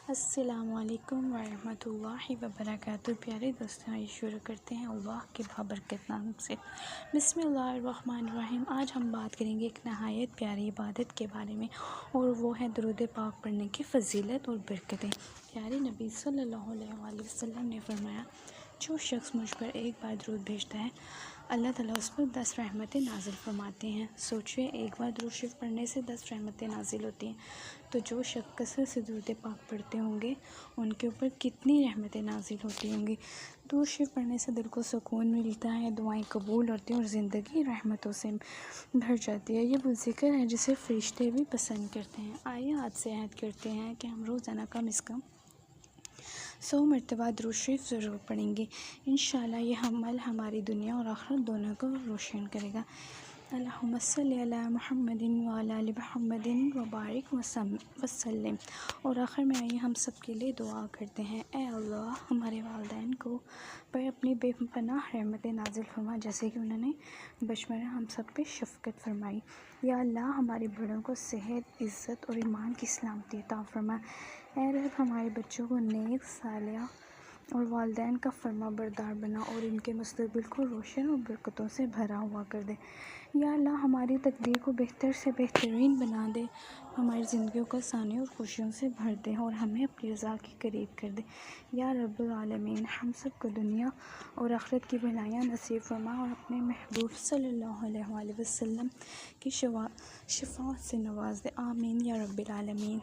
السلام علیکم ورحمۃ اللہ وبرکاتہ۔ پیارے دوستوں، آئیے شروع کرتے ہیں اللہ کے بابرکت نام سے۔ بسم اللہ الرحمن الرحیم۔ آج ہم بات کریں گے ایک نہایت پیاری عبادت کے بارے میں، اور وہ ہے درود پاک پڑھنے کی فضیلت اور برکتیں۔ پیارے نبی صلی اللہ علیہ وآلہ وسلم نے فرمایا، جو شخص مجھ پر ایک بار درود بھیجتا ہے، اللہ تعالیٰ اس پر 10 رحمتیں نازل فرماتے ہیں۔ سوچئے، ایک بار درود شریف پڑھنے سے 10 رحمتیں نازل ہوتی ہیں، تو جو شخص کثرت سے درود پاک پڑھتے ہوں گے ان کے اوپر کتنی رحمتیں نازل ہوتی ہوں گی۔ درود شریف پڑھنے سے دل کو سکون ملتا ہے، دعائیں قبول ہوتی ہیں اور زندگی رحمتوں سے بھر جاتی ہے۔ یہ وہ ذکر ہے جسے فرشتے بھی پسند کرتے ہیں۔ آئیے آج سے عہد کرتے ہیں کہ ہم روزانہ کم از کم 100 مرتبہ درود شریف ضرور پڑھیں گے۔ انشاءاللہ یہ عمل ہماری دنیا اور آخرت دونوں کو روشن کرے گا۔ اللہم صلی علی محمد وعلی آل محمد وبارک وسلم۔ اور آخر میں آئیے ہم سب کے لیے دعا کرتے ہیں۔ اے اللہ، ہمارے والدین کو پر اپنی بے پناہ رحمت نازل فرما، جیسے کہ انہوں نے بچپن میں ہم سب پہ شفقت فرمائی۔ یا اللہ، ہمارے بڑوں کو صحت، عزت اور ایمان کی سلامتی عطا فرما۔ اے رب، ہمارے بچوں کو نیک، صالح اور والدین کا فرما بردار بنا، اور ان کے مستقبل کو روشن اور برکتوں سے بھرا ہوا کر دے۔ یا اللہ، ہماری تقدیر کو بہتر سے بہترین بنا دے، ہماری زندگیوں کو آسانی اور خوشیوں سے بھر دے، اور ہمیں اپنی رضا کے قریب کر دے۔ یا رب العالمین، ہم سب کو دنیا اور آخرت کی بھلائیاں نصیب فرما، اور اپنے محبوب صلی اللہ علیہ وآلہ وسلم کی شفاعت سے نواز دے۔ آمین یا رب العالمین۔